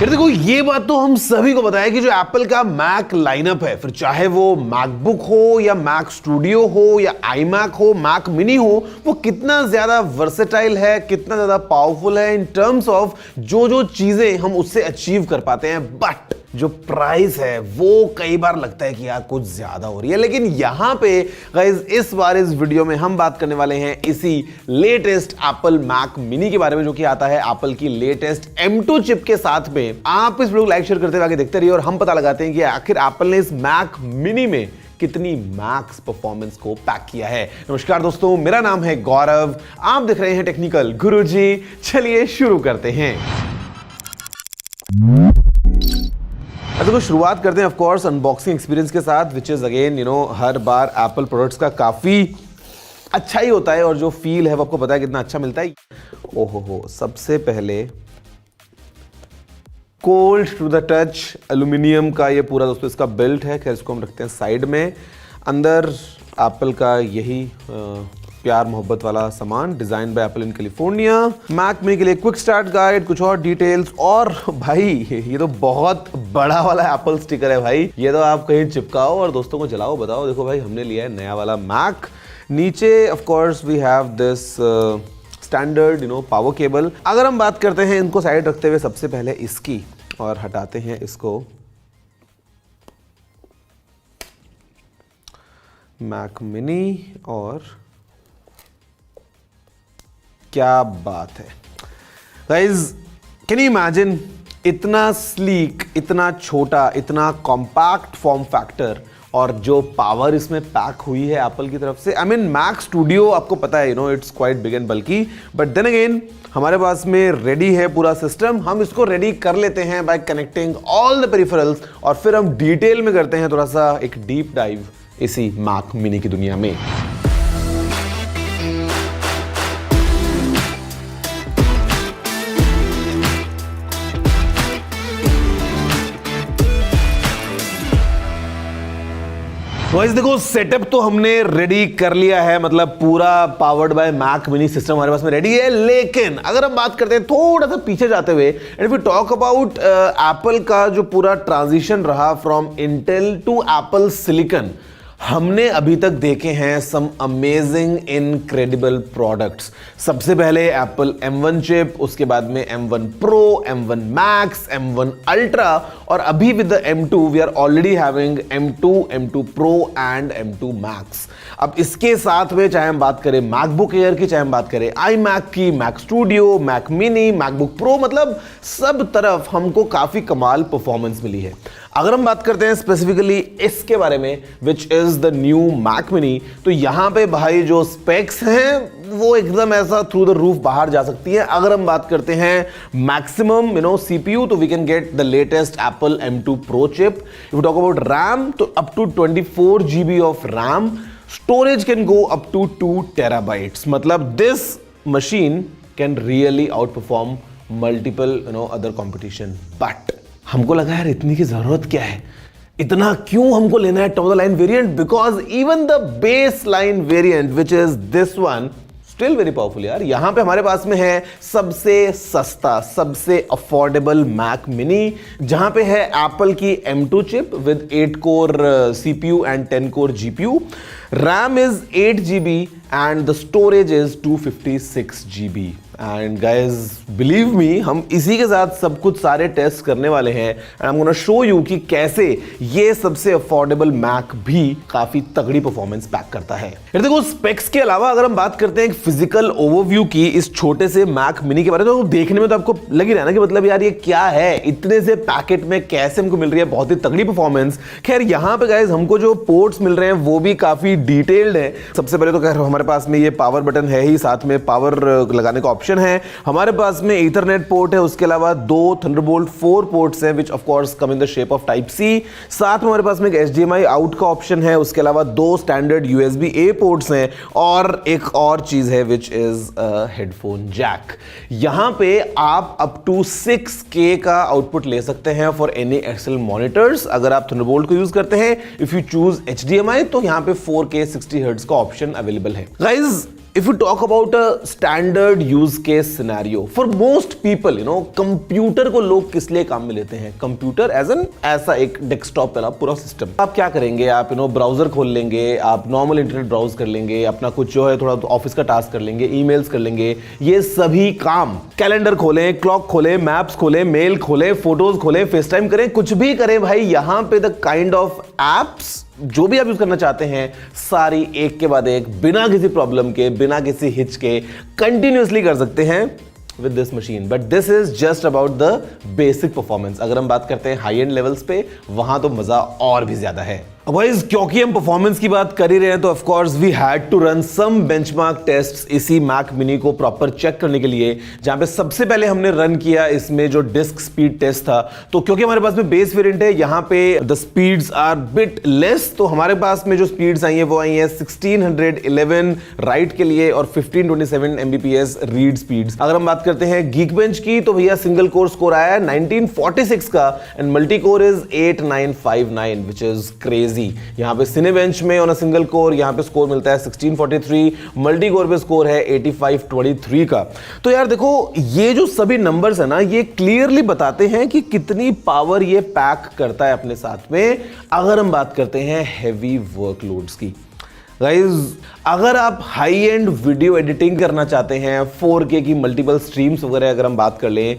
फिर देखो, ये बात तो हम सभी को पता है कि जो एप्पल का मैक लाइनअप है, फिर चाहे वो मैकबुक हो या मैक स्टूडियो हो या iMac हो, मैक मिनी हो, वो कितना ज्यादा वर्सेटाइल है, कितना ज्यादा पावरफुल है इन टर्म्स ऑफ जो चीजें हम उससे अचीव कर पाते हैं। बट जो प्राइस है वो कई बार लगता है कि यार कुछ ज्यादा हो रही है। लेकिन यहां पे गाइस इस बार इस वीडियो में हम बात करने वाले हैं इसी लेटेस्ट एप्पल मैक मिनी के बारे में, जो कि आता है एप्पल की लेटेस्ट M2 चिप के साथ में। आप इस वीडियो को लाइक शेयर करते हुए आगे देखते रहिए और हम पता लगाते हैं कि आखिर एप्पल ने इस मैक मिनी में कितनी मैक्स परफॉर्मेंस को पैक किया है। नमस्कार दोस्तों, मेरा नाम है गौरव, आप देख रहे हैं टेक्निकल गुरुजी। चलिए शुरू करते हैं। देखो, शुरुआत करते हैं ऑफ कोर्स अनबॉक्सिंग एक्सपीरियंस के साथ, which is again her bar Apple products का काफी अच्छा ही होता है और जो फील है वो आपको पता है कितना अच्छा मिलता है। ओहो, सबसे पहले cold to the touch aluminium का ये पूरा दोस्तों इसका बिल्ट है। खैर इसको हम रखते हैं साइड में। अंदर एप्पल का यही प्यार मोहब्बत वाला सामान, design by Apple in California. Mac mini के लिए क्विक स्टार्ट गाइड, कुछ और डिटेल्स, और भाई ये तो बहुत बड़ा वाला एप्पल स्टिकर है भाई। ये तो आप कहीं चिपकाओ और दोस्तों को जलाओ, बताओ देखो भाई हमने लिया है नया वाला मैक। नीचे of course we have this standard power cable. अगर हम बात करते हैं इनको साइड रखते हुए सबसे पहले इसकी, और हटाते हैं इसको मैक मिनी, और क्या बात है गाइज, कैन यू इमेजिन इतना स्लीक, इतना छोटा, इतना कॉम्पैक्ट फॉर्म फैक्टर, और जो पावर इसमें पैक हुई है एप्पल की तरफ से। आई मीन मैक स्टूडियो आपको पता है it's quite big and bulky, but then again हमारे पास में रेडी है पूरा सिस्टम। हम इसको रेडी कर लेते हैं bye connecting all the peripherals, और फिर हम डिटेल में करते हैं थोड़ा सा एक डीप डाइव इसी मैक मिनी की दुनिया में। गाइस देखो, सेटअप तो हमने रेडी कर लिया है, मतलब पूरा powered by Mac mini system हमारे पास में रेडी है। लेकिन अगर हम बात करते हैं थोड़ा सा पीछे जाते हुए, and we talk about Apple का जो पूरा ट्रांजिशन रहा from Intel to Apple silicon, हमने अभी तक देखे हैं सम अमेजिंग इनक्रेडिबल प्रोडक्ट्स। सबसे पहले एप्पल M1 चिप, उसके बाद में M1 Pro, M1 Max, M1 Ultra, और अभी with the M2 we are already having M2, M2 Pro and M2 Max। अब इसके साथ में चाहे हम बात करें मैकबुक एयर की, चाहे हम बात करें iMac की, Mac studio, Mac mini, MacBook Pro, मतलब सब तरफ हमको काफी कमाल परफॉर्मेंस मिली है। अगर हम बात करते हैं स्पेसिफिकली इसके बारे में, which is the new Mac mini, तो यहां पे भाई जो स्पेक्स हैं वो एकदम ऐसा थ्रू द रूफ बाहर जा सकती है। अगर हम बात करते हैं मैक्सिमम CPU, तो we can get the latest Apple M2 Pro चिप। If you talk about RAM, तो up to 24 GB of RAM. Storage can go up to 2 TB। मतलब this machine can really outperform multiple other competition. But हमको लगा यार इतनी की जरूरत क्या है, इतना क्यों हमको लेना है top of the line variant, because even the base line variant which is this one still very powerful यार। यहां पे हमारे पास में है सबसे सस्ता, सबसे अफोर्डेबल मैक मिनी, जहां पे है एप्पल की M2 chip with 8 core CPU and 10 core GPU। RAM is 8 GB and the storage is 256 GB। And guys believe me, हम इसी के साथ सब कुछ सारे टेस्ट करने वाले हैं, and I am gonna show you कि कैसे ये सबसे अफोर्डेबल मैक भी काफी तगड़ी परफॉर्मेंस पैक करता है। यार देखो, स्पेक्स के अलावा अगर हम बात करते हैं फिजिकल ओवरव्यू की इस छोटे से मैक मिनी के बारे में, तो देखने में तो आपको लग ही रहा है ना कि मतलब यार ये क्या है, इतने से पैकेट में कैसे हमको मिल रही है बहुत ही तगड़ी परफॉर्मेंस। खैर यहाँ पे गाइज हमको जो पोर्ट्स मिल रहे हैं वो भी काफी डिटेल्ड है। सबसे पहले तो खैर हमारे पास में ये पावर बटन है ही, साथ में पावर लगाने का ऑप्शन है। हमारे पास में ईथरनेट पोर्ट है, उसके अलावा 2 थंडरबोल्ट 4 पोर्ट्स हैं which of course come in the shape of type C. साथ में हमारे पास में एक HDMI आउट का ऑप्शन है, उसके अलावा 2 स्टैंडर्ड USB A पोर्ट्स हैं, और एक और चीज है विच इज हेडफोन जैक। यहां पे आप अप टू 6K का आउटपुट ले सकते हैं फॉर एनी XL मॉनिटर्स। अगर आप थंडरबोल्ट को यूज करते हैं, इफ यू चूज HDMI, तो यहां पे 4K 60 हर्ट्ज का ऑप्शन अवेलेबल है। Guys if you talk about a standard use case scenario for most people, you know, computer को लोग किस लिए काम में लेते हैं? कंप्यूटर एज एन ऐसा एक डेस्कटॉप वाला पूरा सिस्टम। आप क्या करेंगे? आप ब्राउजर खोल लेंगे, आप नॉर्मल इंटरनेट ब्राउज कर लेंगे, अपना कुछ जो है थोड़ा ऑफिस का टास्क कर लेंगे, ईमेल्स कर लेंगे, ये सभी काम, कैलेंडर खोलें, क्लॉक खोलें, मैप्स खोलें, मेल खोलें, फोटोज खोलें, फेस टाइम करें, कुछ भी करें भाई, यहां पे द काइंड ऑफ एप्स जो भी आप यूज करना चाहते हैं सारी एक के बाद एक बिना किसी प्रॉब्लम के, बिना किसी हिच के कंटिन्यूअसली कर सकते हैं with this machine. But this is just about the basic performance. अगर हम बात करते हैं हाई एंड लेवल्स पे, वहां तो मजा और भी ज्यादा है। Guys, क्योंकि हम परफॉर्मेंस की बात कर ही रहे हैं तो of course we had to run some benchmark tests इसी मैक मिनी को प्रॉपर चेक करने के लिए, जहां पे सबसे पहले हमने रन किया इसमें जो डिस्क स्पीड टेस्ट था। तो क्योंकि हमारे पास में बेस वेरिएंट है, यहां पे the speeds are bit less, तो हमारे पास में जो स्पीड्स आई है वो आई है 1611 राइट के लिए और 1527 Mbps रीड स्पीड्स। अगर हम बात करते हैं गीकबेंच की तो भैया सिंगल कोर स्कोर आया है 1946 का and multi core is 8959 which is crazy. यहां पे सिनेबेंच में ऑन अ सिंगल कोर यहां पे स्कोर मिलता है 1643, मल्टी कोर पे स्कोर है 8523 का। तो यार देखो, ये जो सभी नंबर्स है ना, ये क्लियरली बताते हैं कि कितनी पावर ये पैक करता है अपने साथ में अगर हम बात करते हैं हैवी वर्कलोड्स की। गाइज, अगर आप हाई एंड वीडियो एडिटिंग करना चाहते हैं, 4K की मल्टीपल स्ट्रीम्स वगैरह अगर हम बात कर लें,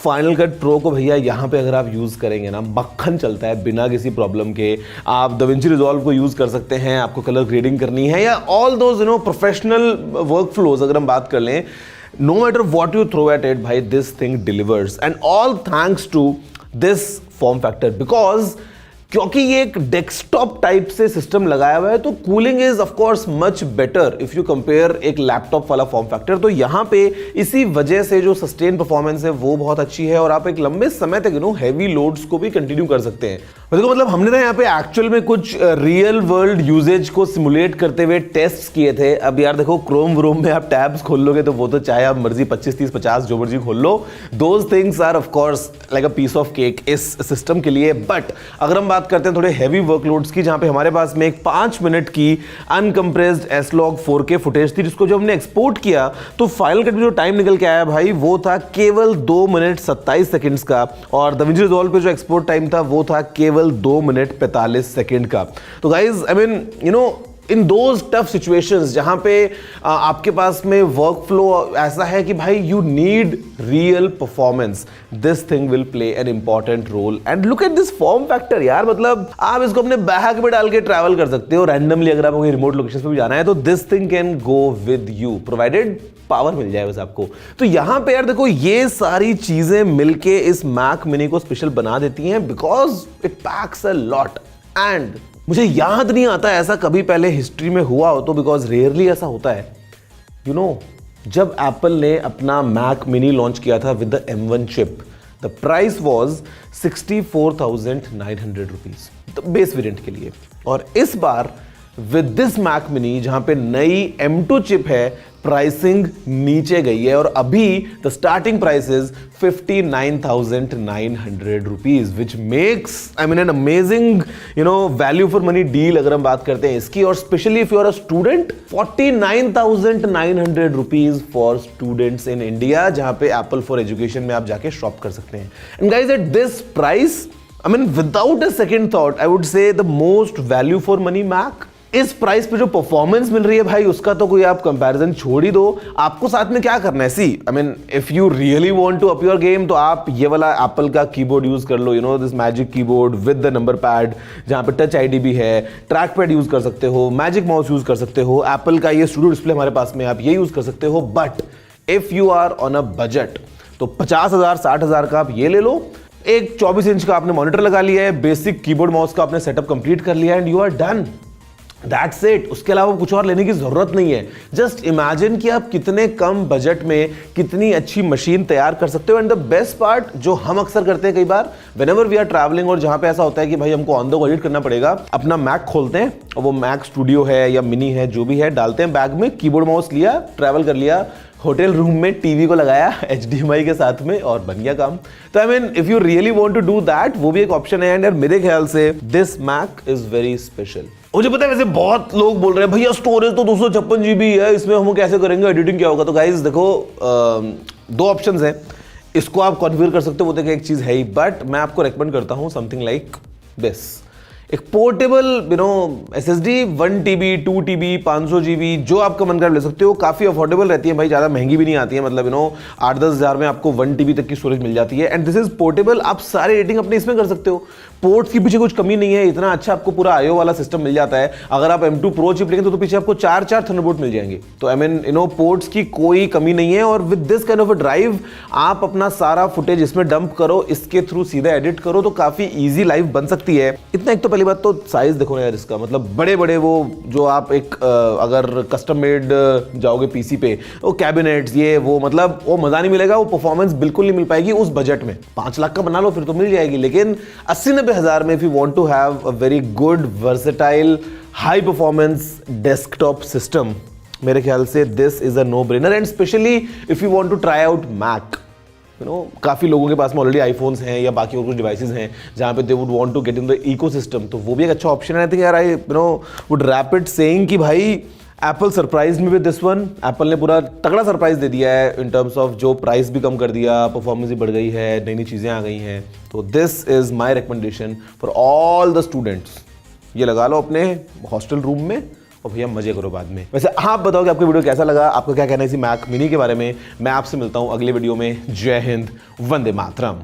फाइनल कट प्रो को भैया यहाँ पे अगर आप यूज़ करेंगे ना, मक्खन चलता है बिना किसी प्रॉब्लम के। आप DaVinci Resolve को यूज़ कर सकते हैं, आपको कलर ग्रेडिंग करनी है या all those professional workflows अगर हम बात कर लें, no matter what you throw at it भाई, this thing delivers and all thanks to this form factor. Because क्योंकि ये एक डेस्कटॉप टाइप से सिस्टम लगाया हुआ है तो cooling is of course much better if you compare एक लैपटॉप वाला फॉर्म फैक्टर। तो यहां पे इसी वजह से जो सस्टेन परफॉर्मेंस है वो बहुत अच्छी है और आप एक लंबे समय तक हैवी लोड्स को भी कंटिन्यू कर सकते हैं। देखो, मतलब हमने ना यहाँ पे एक्चुअल में कुछ रियल वर्ल्ड यूजेज को सिमुलेट करते हुए टेस्ट किए थे। अब यार देखो, क्रोम व्रोम में आप टैब्स खोल लोगे तो वो तो चाहे आप मर्जी 25 30 50 जो मर्जी खोल लो, those things are of course like a piece of cake इस सिस्टम के लिए। बट अगर हम बात करते हैं थोड़े हैवी वर्कलोड्स की, जहां पे हमारे पास में एक 5 मिनट की अनकंप्रेस्ड एसलॉग 4K फुटेज थी, जिसको जो हमने एक्सपोर्ट किया तो फाइनल कट में जो टाइम निकल के आया भाई वो था केवल 2 मिनट 27 सेकंड्स का, और DaVinci Resolve पे जो एक्सपोर्ट टाइम था वो था केवल 2 मिनट 45 सेकंड का। तो guys, I mean in those tough situations जहां पे आपके पास में वर्क फ्लो ऐसा है कि भाई you need real performance, this thing will play an important role. And look at this form factor यार, मतलब आप इसको अपने बैग में डाल के ट्रैवल कर सकते हो रैंडमली, अगर आपको रिमोट लोकेशन पे भी जाना है तो this thing can go with you provided power मिल जाए बस आपको। तो यहां पे यार देखो, ये सारी चीजें मिलके इस मैक मिनी को स्पेशल बना देती हैं because it PACS a lot. And मुझे याद नहीं आता ऐसा कभी पहले हिस्ट्री में हुआ हो तो, बिकॉज रेयरली ऐसा होता है। जब एप्पल ने अपना मैक मिनी लॉन्च किया था with the M1 chip, the price was 64,900 rupees base variant के लिए, और इस बार विद दिस मैक मिनी जहां पे नई M2 चिप है, प्राइसिंग नीचे गई है और अभी the starting price is 59,900 rupees, which makes I mean an amazing value for money deal अगर हम बात करते हैं इसकी। और specially if you are a student, 49,900 rupees for students in India, जहां पे एप्पल फॉर एजुकेशन में आप जाके शॉप कर सकते हैं। And guys, at this price, I mean without a second thought I would say the most value for money Mac. इस price पे जो परफॉर्मेंस मिल रही है भाई, उसका तो कोई आप कंपैरिजन छोड़ ही दो। आपको साथ में क्या करना है, see I mean if you really want to up your game तो आप ये वाला एप्पल का कीबोर्ड यूज कर लो, this magic keyboard with the number pad जहां पे टच आईडी भी है, ट्रैक पैड यूज कर सकते हो, मैजिक माउस यूज कर सकते हो, एप्पल का ये स्टूडियो डिस्प्ले हमारे पास में आप ये यूज कर सकते हो। But if you are on a budget तो 50,000 60,000 का आप ये ले लो, एक 24 इंच का आपने मॉनिटर लगा लिया है, बेसिक कीबोर्ड माउस का आपने सेटअप कंप्लीट कर लिया and you are done, that's it. उसके अलावा कुछ और लेने की जरूरत नहीं है। जस्ट इमेजिन कि आप कितने कम बजट में कितनी अच्छी मशीन तैयार कर सकते हो। एंड द बेस्ट पार्ट जो हम अक्सर करते हैं कई बार, व्हेनेवर वी आर ट्रैवलिंग और जहां पे ऐसा होता है कि भाई हमको ऑन द गो एडिट करना पड़ेगा, अपना मैक खोलते हैं और वो मैक स्टूडियो है या मिनी है जो भी है, डालते हैं बैग में, कीबोर्ड माउस लिया, ट्रैवल कर लिया, होटल रूम में टीवी को लगाया HDMI के साथ में और बन गया काम। तो I mean if you really want to do that, वो भी एक ऑप्शन है। एंड यार मेरे ख्याल से this Mac is very special. मुझे पता है वैसे बहुत लोग बोल रहे हैं भैया स्टोरेज तो 256 GB है, इसमें हम कैसे करेंगे, एडिटिंग क्या होगा। तो गाइज देखो, दो ऑप्शंस हैं, इसको आप कॉन्फ़िगर कर सकते हो, वो देखिए एक चीज है ही, बट मैं आपको रेकमेंड करता हूं समथिंग लाइक दिस, एक portable SSD 1 TB 2 TB 500 GB जो आपका मन कर ले सकते हो। काफ़ी अफोर्डेबल रहती है भाई, ज़्यादा महंगी भी नहीं आती है, मतलब 8-10 हज़ार में आपको 1 TB तक की स्टोरेज मिल जाती है। एंड दिस इज पोर्टेबल, आप सारे एडिटिंग अपने इसमें कर सकते हो। पोर्ट्स की पीछे कुछ कमी नहीं है, इतना अच्छा आपको पूरा IO वाला सिस्टम मिल जाता है। अगर आप M2 Pro चिप लेंगे तो पीछे आपको 4 थंडरबोल्ट मिल जाएंगे। तो आई मीन पोर्ट्स की कोई कमी नहीं है। और with this kind of a drive आप अपना सारा फुटेज इसमें डंप करो, इसके थ्रू सीधा एडिट करो, तो काफ़ी ईजी लाइफ बन सकती है। इतना एक तो पहली बात तो साइज देखो ना यार इसका, मतलब बड़े बड़े वो जो आप एक अगर कस्टम मेड जाओगे पीसी पे, वो कैबिनेट्स ये वो, मतलब वो मजा नहीं मिलेगा, वो परफॉर्मेंस बिल्कुल नहीं मिल पाएगी उस बजट में। 5 लाख का बना लो फिर तो मिल जाएगी, लेकिन 80-90 हज़ार में if you want to have a very good versatile high performance desktop system, मेरे ख्याल से this is a no brainer. And specially if you want to try out Mac, काफ़ी लोगों के पास में ऑलरेडी आईफोन्स हैं या बाकी और कुछ डिवाइसेस हैं जहाँ पे they would want to get in the ecosystem, तो वो भी एक अच्छा ऑप्शन है। आई थिंक यार I would wrap it saying कि भाई एप्पल सरप्राइज में विद दिस वन। एप्पल ने पूरा तगड़ा सरप्राइज दे दिया है इन टर्म्स ऑफ जो प्राइस भी कम कर दिया, परफॉर्मेंस भी बढ़ गई है, नई नई चीज़ें आ गई हैं। तो this is my recommendation for all the students. ये लगा लो अपने हॉस्टल रूम में और भैया मजे करो बाद में। वैसे आप बताओ कि आपको वीडियो कैसा लगा, आपको क्या कहना है इसी मैक मिनी के बारे में। मैं आपसे मिलता हूं अगले वीडियो में। जय हिंद, वंदे मातरम।